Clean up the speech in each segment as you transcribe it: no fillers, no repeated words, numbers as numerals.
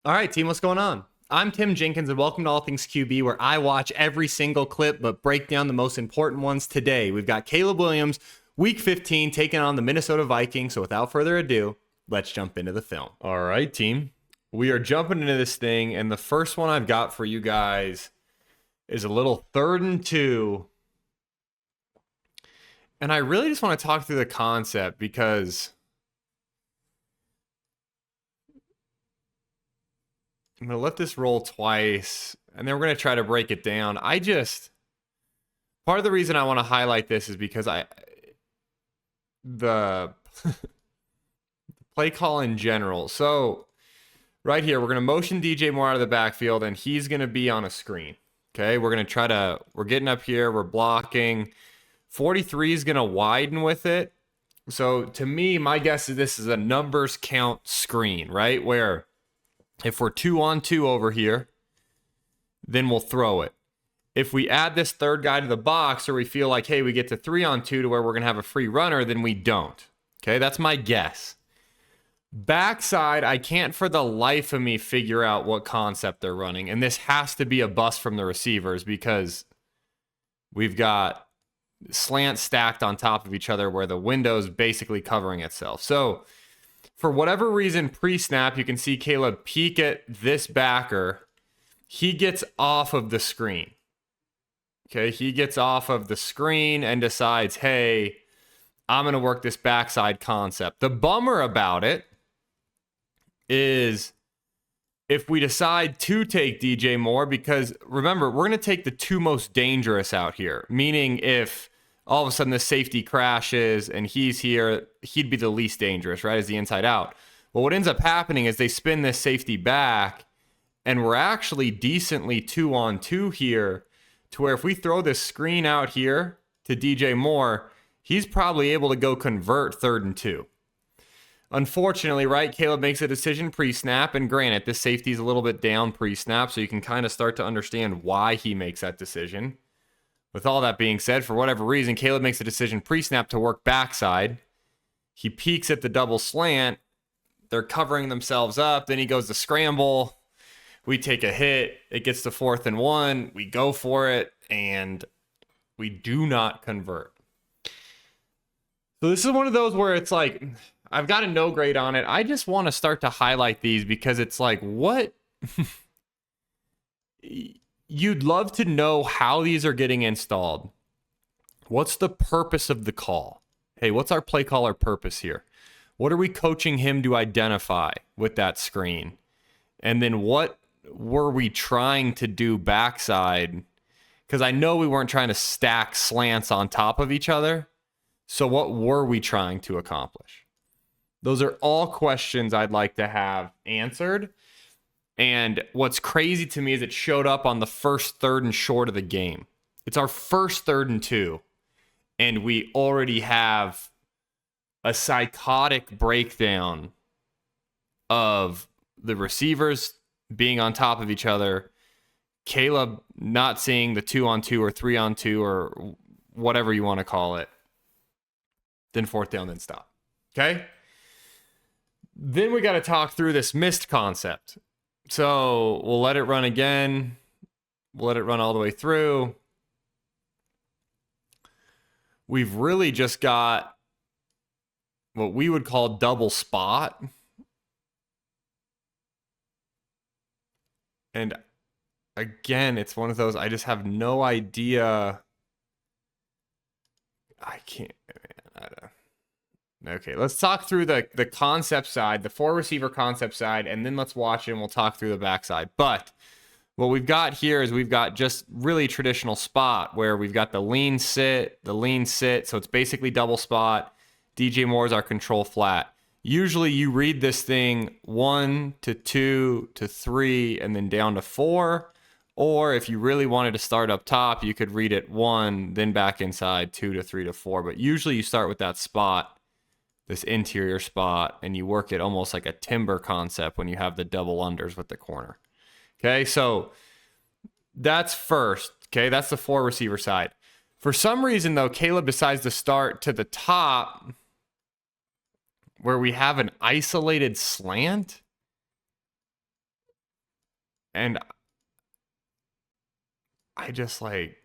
All right, team, what's going on? I'm Tim Jenkins, and welcome to All Things QB, where I watch every single clip but break down the most important ones today. We've got Caleb Williams, Week 15, taking on the Minnesota Vikings. So without further ado, let's jump into the film. All right, team. We are jumping into this thing, and the first one I've got for you guys is a little 3rd and 2. And I really just want to talk through the concept because I'm going to let this roll twice, and then we're going to try to break it down. Part of the reason I want to highlight this is because the play call in general. So right here, we're going to motion DJ Moore out of the backfield, and he's going to be on a screen. Okay, we're getting up here, we're blocking. 43 is going to widen with it. So to me, my guess is this is a numbers count screen, right? Where if we're 2-on-2 over here, then we'll throw it. If we add this third guy to the box, or we feel like, hey, we get to 3-on-2 to where we're going to have a free runner, then we don't. Okay, that's my guess. Backside, I can't for the life of me figure out what concept they're running. And this has to be a bust from the receivers because we've got slants stacked on top of each other where the window's basically covering itself. So for whatever reason, pre-snap, you can see Caleb peek at this backer. He gets off of the screen. Okay, he gets off of the screen and decides, hey, I'm going to work this backside concept. The bummer about it is if we decide to take DJ Moore, because remember, we're going to take the two most dangerous out here, meaning if all of a sudden the safety crashes and he's here, he'd be the least dangerous, right, as the inside out. Well, what ends up happening is they spin this safety back, and we're actually decently 2-on-2 here, to where if we throw this screen out here to DJ Moore, he's probably able to go convert 3rd and 2. Unfortunately, right, Caleb makes a decision pre-snap, and granted, this safety's a little bit down pre-snap, so you can kind of start to understand why he makes that decision. With all that being said, for whatever reason, Caleb makes a decision pre-snap to work backside. He peeks at the double slant. They're covering themselves up. Then he goes to scramble. We take a hit. It gets to 4th and 1. We go for it, and we do not convert. So this is one of those where it's like, I've got a no grade on it. I just want to start to highlight these because it's like, what? You'd love to know how these are getting installed. What's the purpose of the call? Hey, what's our play caller purpose here? What are we coaching him to identify with that screen? And then what were we trying to do backside? Because I know we weren't trying to stack slants on top of each other. So what were we trying to accomplish? Those are all questions I'd like to have answered. And what's crazy to me is it showed up on the first 3rd and short of the game. It's our first 3rd and 2. And we already have a psychotic breakdown of the receivers being on top of each other, Caleb not seeing the 2-on-2 or 3-on-2 or whatever you want to call it, then 4th down, then stop. Okay? Then we got to talk through this missed concept. So we'll let it run again. We'll let it run all the way through. We've really just got what we would call double spot. And again, it's one of those, I just have no idea. I can't, man, I don't. Okay, let's talk through the concept side, the 4-receiver concept side, and then let's watch it and we'll talk through the backside. But what we've got here is we've got just really traditional spot where we've got the lean sit. So it's basically double spot. DJ Moore is our control flat. Usually you read this thing 1 to 2 to 3 and then down to 4. Or if you really wanted to start up top, you could read it 1, then back inside 2 to 3 to 4. But usually you start with that spot, this interior spot, and you work it almost like a timber concept when you have the double unders with the corner. Okay, so that's first. Okay, that's the 4-receiver side. For some reason, though, Caleb decides to start to the top where we have an isolated slant. And I just like,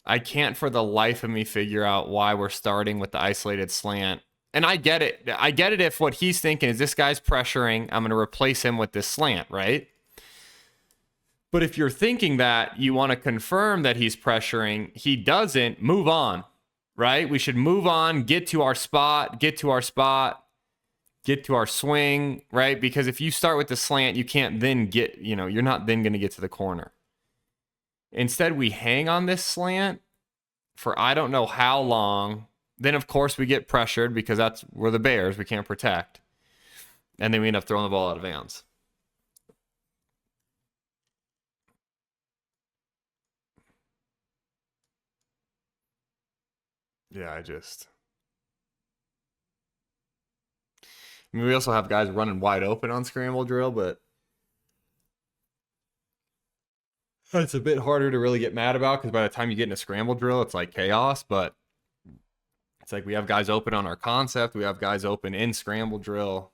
I can't for the life of me figure out why we're starting with the isolated slant. And I get it. I get it if what he's thinking is this guy's pressuring, I'm going to replace him with this slant, right? But if you're thinking that, you want to confirm that he's pressuring, he doesn't, move on, right? We should move on, get to our spot, get to our swing, right? Because if you start with the slant, you can't then get, you're not then going to get to the corner. Instead, we hang on this slant for I don't know how long. Then, of course, we get pressured because we're the Bears. We can't protect. And then we end up throwing the ball out of bounds. Yeah, I mean, we also have guys running wide open on scramble drill, but it's a bit harder to really get mad about because by the time you get in a scramble drill, it's like chaos. But it's like we have guys open on our concept. We have guys open in scramble drill.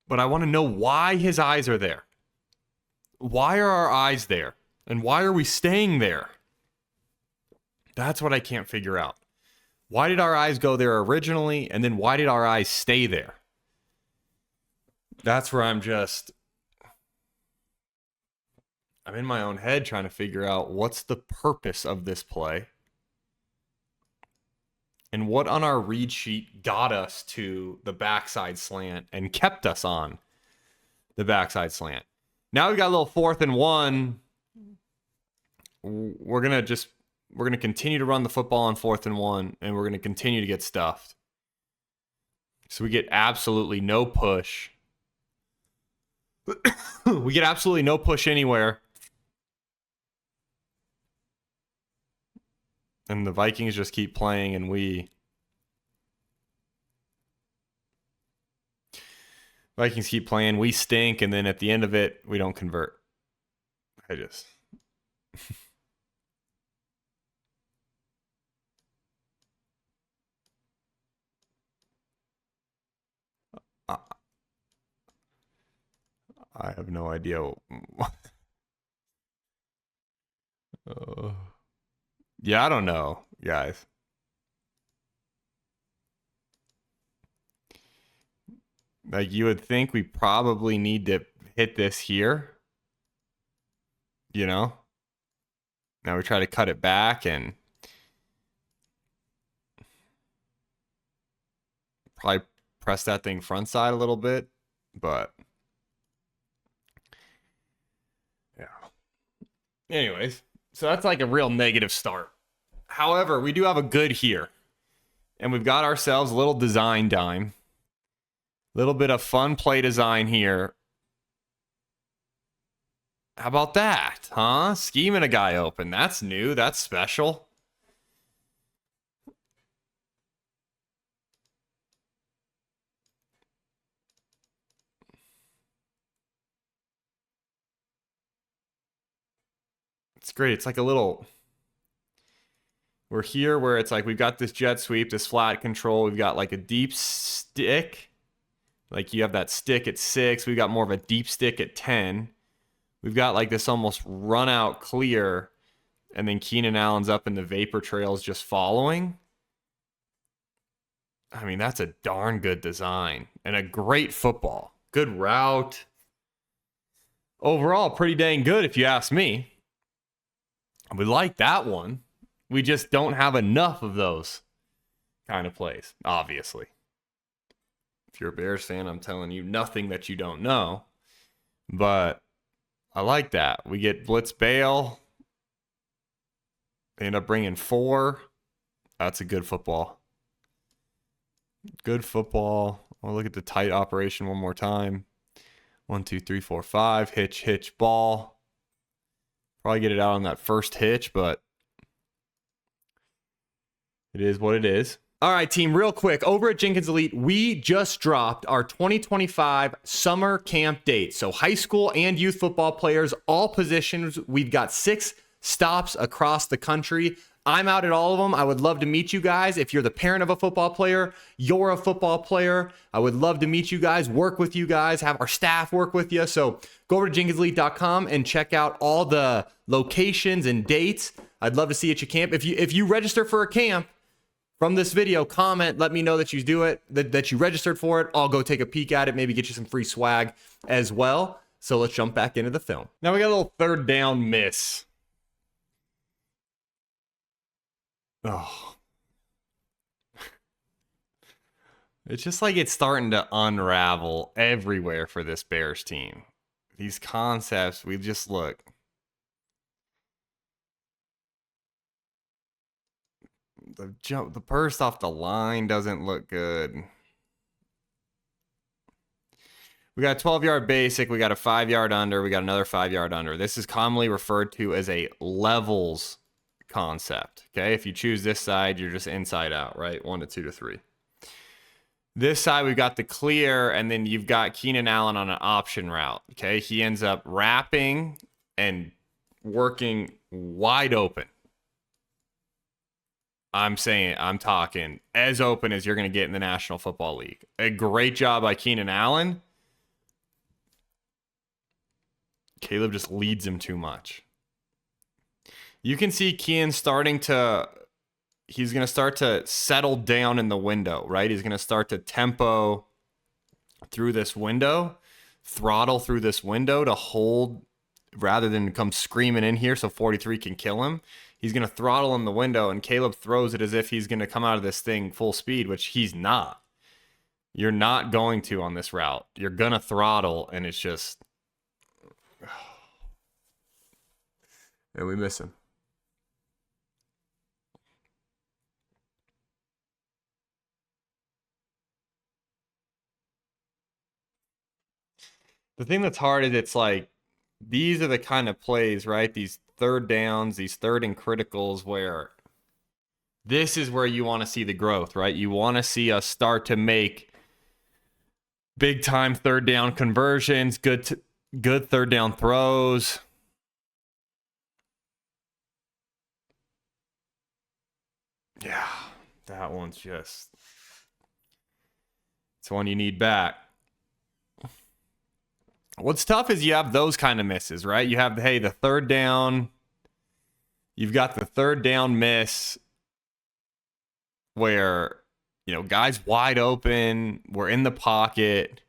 But I want to know why his eyes are there. Why are our eyes there? And why are we staying there? That's what I can't figure out. Why did our eyes go there originally? And then why did our eyes stay there? That's where I'm in my own head trying to figure out what's the purpose of this play. And what on our read sheet got us to the backside slant and kept us on the backside slant. Now we got a little 4th and 1. We're going to continue to run the football on 4th and 1, and we're going to continue to get stuffed. So we get absolutely no push. We get absolutely no push anywhere. And the Vikings just keep playing, and Vikings keep playing, we stink, and then at the end of it, we don't convert. I have no idea. Yeah, I don't know, guys. Like, you would think we probably need to hit this here. Now we try to cut it back and probably press that thing front side a little bit, but yeah. Anyways, so that's like a real negative start. However, we do have a good here, and we've got ourselves a little design dime, a little bit of fun play design here. How about that, huh? Scheming a guy open. That's new. That's special. It's great. It's like a little... We're here where it's like we've got this jet sweep, this flat control. We've got like a deep stick. Like you have that stick at 6. We've got more of a deep stick at 10. We've got like this almost run out clear. And then Keenan Allen's up in the vapor trails just following. I mean, that's a darn good design. And a great football. Good route. Overall, pretty dang good if you ask me. We like that one. We just don't have enough of those kind of plays, obviously. If you're a Bears fan, I'm telling you nothing that you don't know. But I like that. We get blitz bail. They end up bringing 4. That's a good football. Good football. I'll look at the tight operation one more time. 1, 2, 3, 4, 5. Hitch, ball. Probably get it out on that first hitch, but it is what it is. All right, team, real quick. Over at Jenkins Elite, we just dropped our 2025 summer camp date. So high school and youth football players, all positions. We've got 6 stops across the country. I'm out at all of them. I would love to meet you guys. If you're the parent of a football player, you're a football player, I would love to meet you guys, work with you guys, have our staff work with you. So go over to jenkinselite.com and check out all the locations and dates. I'd love to see you at your camp. If you register for a camp from this video, comment, let me know that you do it, that you registered for it. I'll go take a peek at it, maybe get you some free swag as well. So let's jump back into the film. Now we got a little third down miss. Oh. It's just like it's starting to unravel everywhere for this Bears team. These concepts, we just look. The burst off the line doesn't look good. We got a 12-yard basic. We got a 5-yard under. We got another 5-yard under. This is commonly referred to as a levels concept. Okay, if you choose this side, you're just inside out, right? 1 to 2 to 3. This side, we've got the clear, and then you've got Keenan Allen on an option route. Okay, he ends up wrapping and working wide open. I'm talking as open as you're going to get in the National Football League. A great job by Keenan Allen. Caleb just leads him too much. You can see Keenan he's going to start to settle down in the window, right? He's going to start to tempo through this window, throttle through this window to hold rather than come screaming in here so 43 can kill him. He's going to throttle in the window, and Caleb throws it as if he's going to come out of this thing full speed, which he's not. You're not going to on this route. You're going to throttle, and it's just... And we miss him. The thing that's hard is it's like, these are the kind of plays, right? These third downs, these third and criticals where this is where you want to see the growth, right? You want to see us start to make big time third down conversions, good third down throws. Yeah, that one's just, it's one you need back. What's tough is you have those kind of misses, right? You have, hey, the third down. You've got the third down miss where, guys wide open. We're in the pocket.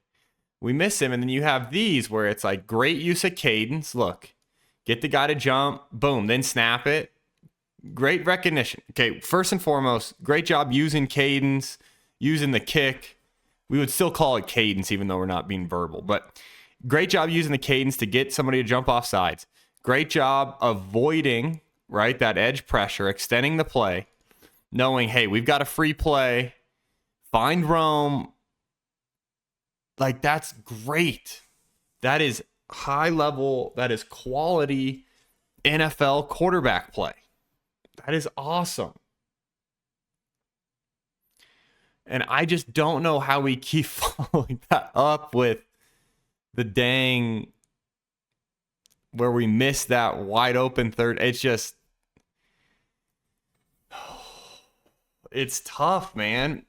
We miss him. And then you have these where it's like great use of cadence. Look, get the guy to jump. Boom. Then snap it. Great recognition. Okay, first and foremost, great job using cadence, using the kick. We would still call it cadence even though we're not being verbal. But great job using the cadence to get somebody to jump off sides. Great job avoiding, right, that edge pressure, extending the play, knowing, hey, we've got a free play. Find Rome. Like, that's great. That is high level. That is quality NFL quarterback play. That is awesome. And I just don't know how we keep following that up with the dang where we missed that wide open third. It's just, it's tough, man.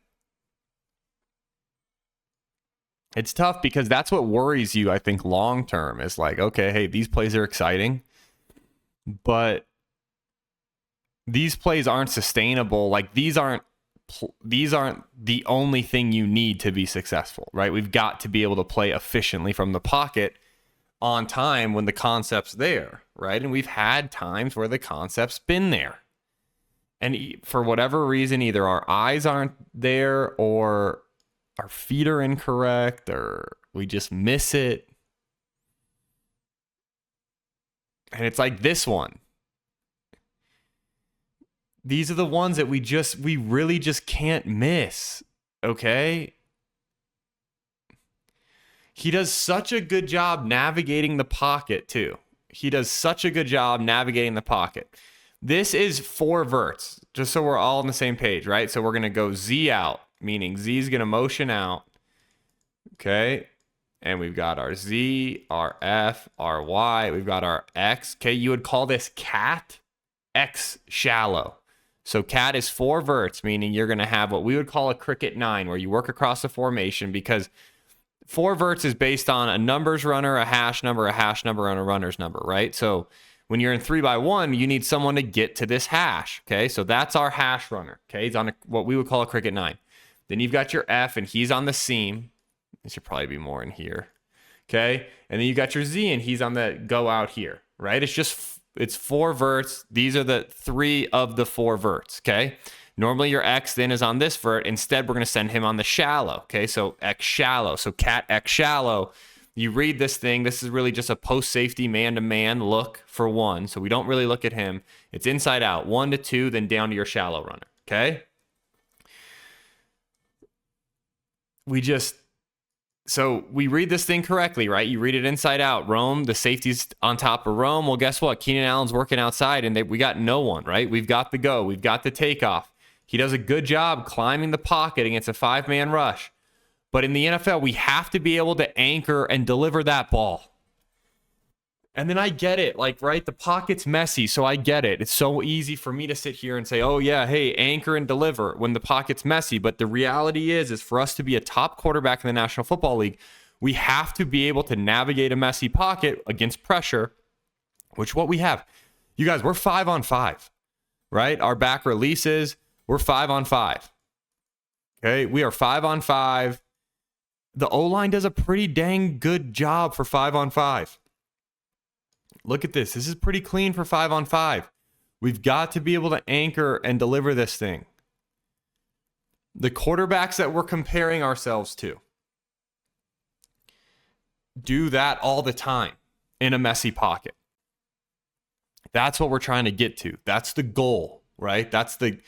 It's tough because that's what worries you, I think, long term is like, okay, hey, these plays are exciting, but these plays aren't sustainable. Like these aren't the only thing you need to be successful, right? We've got to be able to play efficiently from the pocket on time when the concept's there, right? And we've had times where the concept's been there. And for whatever reason, either our eyes aren't there or our feet are incorrect or we just miss it. And it's like this one. These are the ones that we really just can't miss, okay? He does such a good job navigating the pocket, too. He does such a good job navigating the pocket. This is 4 verts, just so we're all on the same page, right? So we're going to go Z out, meaning Z is going to motion out, okay? And we've got our Z, our F, our Y. We've got our X, okay? You would call this cat, X shallow. So cat is 4 verts, meaning you're going to have what we would call a cricket 9, where you work across the formation, because 4 verts is based on a numbers runner, a hash number, and a runner's number, right? So when you're in 3x1, you need someone to get to this hash, okay? So that's our hash runner, okay? He's on what we would call a cricket 9. Then you've got your F, and he's on the seam. There should probably be more in here, okay? And then you got your Z, and he's on the go out here, right? It's 4 verts. These are the 3 of the 4 verts, okay? Normally your X then is on this vert. Instead, we're going to send him on the shallow, okay? So X shallow. So cat X shallow. You read this thing. This is really just a post-safety man-to-man look for 1. So we don't really look at him. It's inside out. 1 to 2, then down to your shallow runner, okay? So we read this thing correctly, right? You read it inside out. Rome, the safety's on top of Rome. Well, guess what? Keenan Allen's working outside, and we got no one, right? We've got the go. We've got the takeoff. He does a good job climbing the pocket against a 5-man rush. But in the NFL, we have to be able to anchor and deliver that ball. And then I get it, like, right? The pocket's messy, so I get it. It's so easy for me to sit here and say, oh, yeah, hey, anchor and deliver when the pocket's messy. But the reality is for us to be a top quarterback in the National Football League, we have to be able to navigate a messy pocket against pressure, which what we have. You guys, we're 5-on-5, right? Our back releases, we're 5-on-5. Okay, we are 5-on-5. The O-line does a pretty dang good job for 5-on-5. Look at this. This is pretty clean for 5-on-5. We've got to be able to anchor and deliver this thing. The quarterbacks that we're comparing ourselves to do that all the time in a messy pocket. That's what we're trying to get to. That's the goal, right? That's the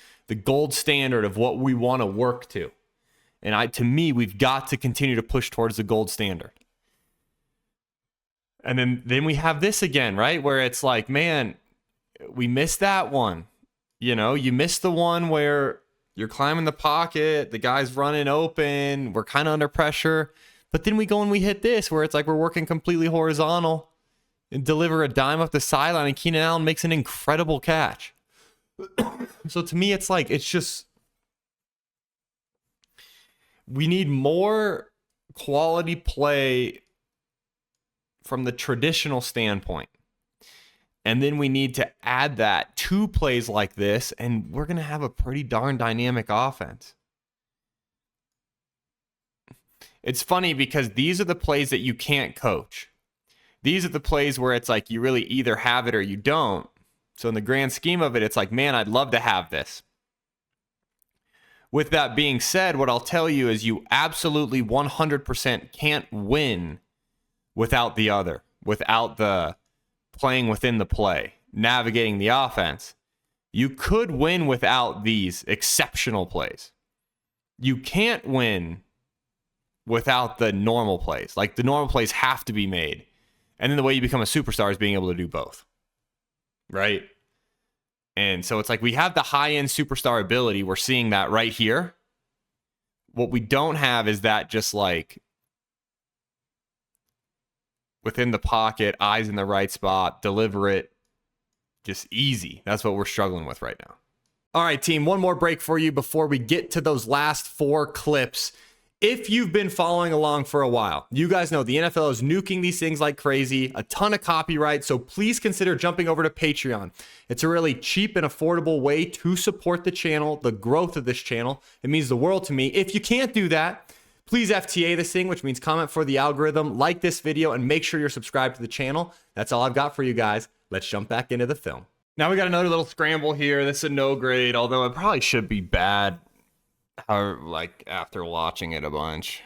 gold standard of what we want to work to. And to me, we've got to continue to push towards the gold standard. And then we have this again, right? Where it's like, man, we missed that one. You know, you missed the one where you're climbing the pocket, the guy's running open, we're kind of under pressure. But then we go and we hit this where it's like we're working completely horizontal and deliver a dime up the sideline, and Keenan Allen makes an incredible catch. So to me, it's like, it's just, we need more quality play from the traditional standpoint. And then we need to add that to plays like this, and we're going to have a pretty darn dynamic offense. It's funny because these are the plays that you can't coach. These are the plays where it's like you really either have it or you don't. So in the grand scheme of it, it's like, man, I'd love to have this. With that being said, what I'll tell you is you absolutely 100% can't win without the other, without the playing within the play, navigating the offense. You could win without these exceptional plays. You can't win without the normal plays. Like, the normal plays have to be made. And then the way you become a superstar is being able to do both. Right? And so it's like we have the high-end superstar ability. We're seeing that right here. What we don't have is that just like within the pocket, eyes in the right spot, deliver it, just easy. That's what we're struggling with right now. All right, team, one more break for you before we get to those last 4 clips. If you've been following along for a while, you guys know the NFL is nuking these things like crazy, a ton of copyright, so please consider jumping over to Patreon. It's a really cheap and affordable way to support the channel, the growth of this channel. It means the world to me. If you can't do that, please FTA this thing, which means comment for the algorithm, like this video, and make sure you're subscribed to the channel. That's all I've got for you guys. Let's jump back into the film. Now we got another little scramble here. This is a no grade, although it probably should be bad. Like after watching it a bunch.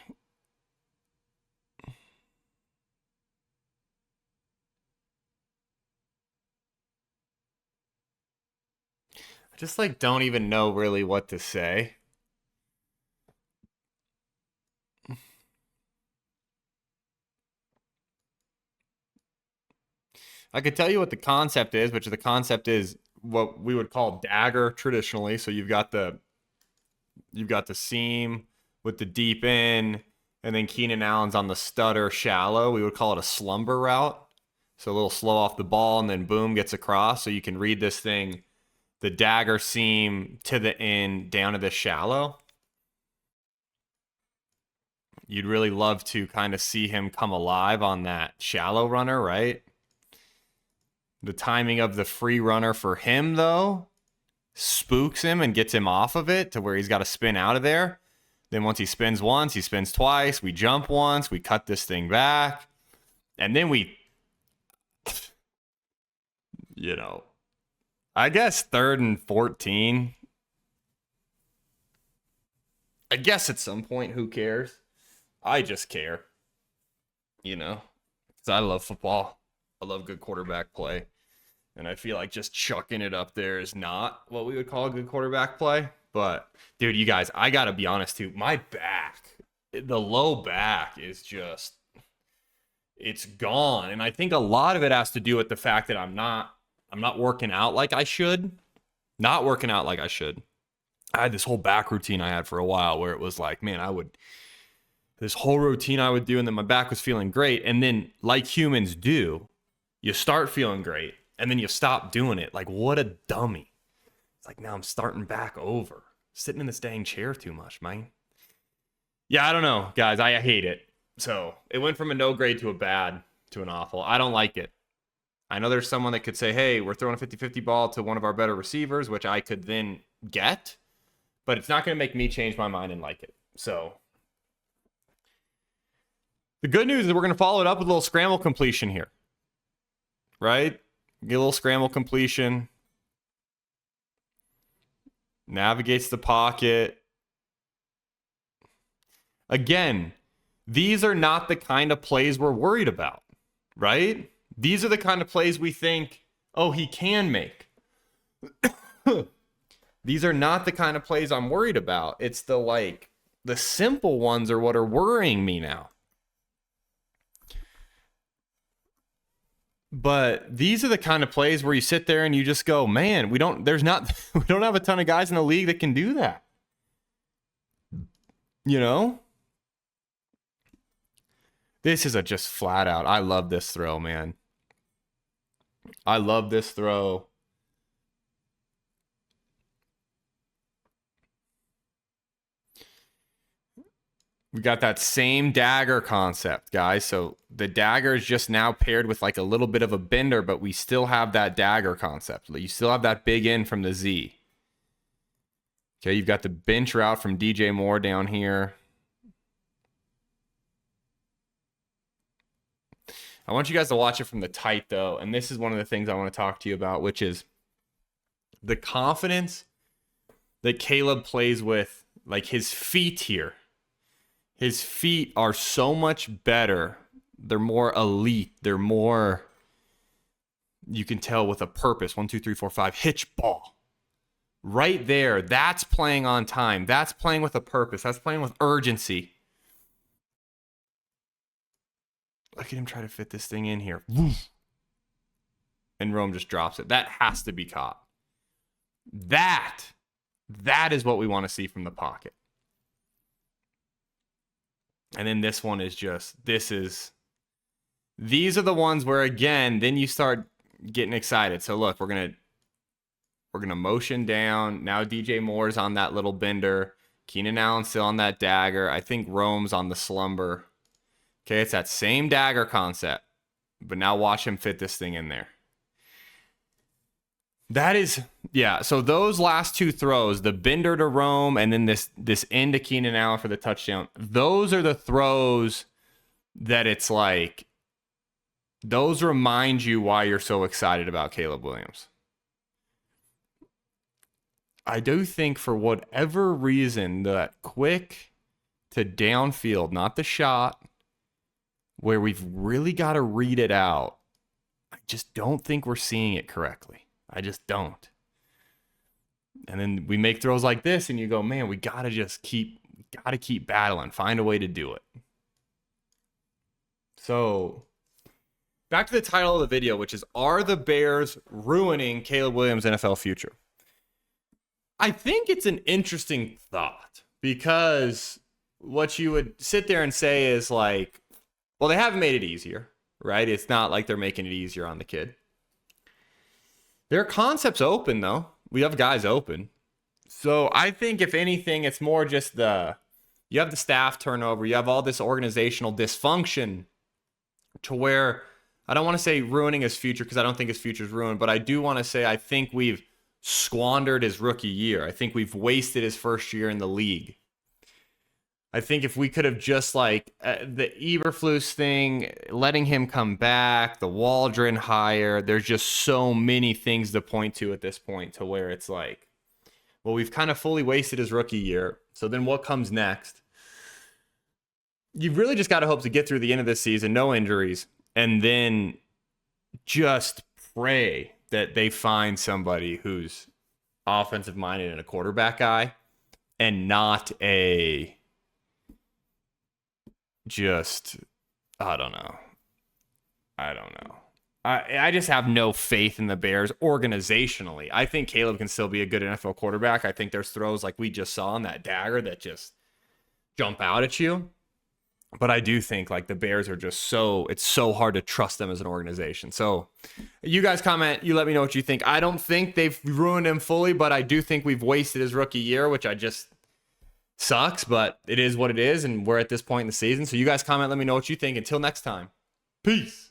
I just like don't even know really what to say. I could tell you what the concept is, which the concept is what we would call dagger traditionally. So you've got the seam with the deep in, and then Keenan Allen's on the stutter shallow. We would call it a slumber route. So a little slow off the ball, and then boom, gets across. So you can read this thing the dagger seam to the end down to the shallow. You'd really love to kind of see him come alive on that shallow runner, right? The timing of the free runner for him, though, spooks him and gets him off of it to where he's got to spin out of there. Then once he spins once, he spins twice. We jump once. We cut this thing back. And then we, you know, I guess 3rd and 14. I guess at some point, who cares? I just care, you know, because I love football. I love good quarterback play. And I feel like just chucking it up there is not what we would call a good quarterback play. But, dude, you guys, I got to be honest, too. My back, the low back is just, it's gone. And I think a lot of it has to do with the fact that I'm not working out like I should. Not working out like I should. I had this whole back routine I had for a while where it was like, man, this whole routine I would do, and then my back was feeling great. And then, like humans do, you start feeling great, and then you stop doing it. Like, what a dummy. It's like, now I'm starting back over. Sitting in this dang chair too much, man. Yeah, I don't know, guys. I hate it. So, it went from a no grade to a bad to an awful. I don't like it. I know there's someone that could say, hey, we're throwing a 50-50 ball to one of our better receivers, which I could then get. But it's not going to make me change my mind and like it. So, the good news is we're going to follow it up with a little scramble completion here. Right? Get a little scramble completion. Navigates the pocket. Again, these are not the kind of plays we're worried about. Right? These are the kind of plays we think, oh, he can make. These are not the kind of plays I'm worried about. It's the simple ones are what are worrying me now. But these are the kind of plays where you sit there and you just go, man, we don't have a ton of guys in the league that can do that. You know? This is a just flat out. I love this throw, man. I love this throw. We got that same dagger concept, guys. So the dagger is just now paired with like a little bit of a bender, but we still have that dagger concept. You still have that big in from the Z. Okay, you've got the bench route from DJ Moore down here. I want you guys to watch it from the tight, though. And this is one of the things I want to talk to you about, which is the confidence that Caleb plays with, like his feet here. His feet are so much better. They're more elite. They're more, you can tell, with a purpose. 1, 2, 3, 4, 5. Hitch ball. Right there. That's playing on time. That's playing with a purpose. That's playing with urgency. Look at him try to fit this thing in here. And Rome just drops it. That has to be caught. That is what we want to see from the pocket. And then this one is just, these are the ones where, again, then you start getting excited. So look, we're going to motion down. Now DJ Moore's on that little bender. Keenan Allen's still on that dagger. I think Rome's on the slumber. Okay, it's that same dagger concept. But now watch him fit this thing in there. That is, yeah, so those last two throws, the bender to Rome and then this end to Keenan Allen for the touchdown, those are the throws that it's like, those remind you why you're so excited about Caleb Williams. I do think for whatever reason, that quick to downfield, not the shot, where we've really got to read it out, I just don't think we're seeing it correctly. I just don't. And then we make throws like this and you go, man, we got to just keep battling, find a way to do it. So back to the title of the video, which is, are the Bears ruining Caleb Williams' NFL future? I think it's an interesting thought, because what you would sit there and say is like, well, they haven't made it easier, right? It's not like they're making it easier on the kid. Their concept's open, though. We have guys open. So I think if anything, it's more just you have the staff turnover, you have all this organizational dysfunction to where I don't want to say ruining his future because I don't think his future is ruined, but I do want to say I think we've squandered his rookie year. I think we've wasted his first year in the league. I think if we could have just like the Eberflus thing, letting him come back, the Waldron hire, there's just so many things to point to at this point to where it's like, well, we've kind of fully wasted his rookie year. So then what comes next? You've really just got to hope to get through the end of this season, no injuries, and then just pray that they find somebody who's offensive minded and a quarterback guy and not a just, I don't know. I just have no faith in the Bears organizationally. I think Caleb can still be a good NFL quarterback. I think there's throws like we just saw on that dagger that just jump out at you. But I do think like the Bears are just it's so hard to trust them as an organization. So you guys comment, you let me know what you think. I don't think they've ruined him fully, but I do think we've wasted his rookie year, which I just sucks, but it is what it is. And we're at this point in the season. So you guys comment, let me know what you think. Until next time, peace.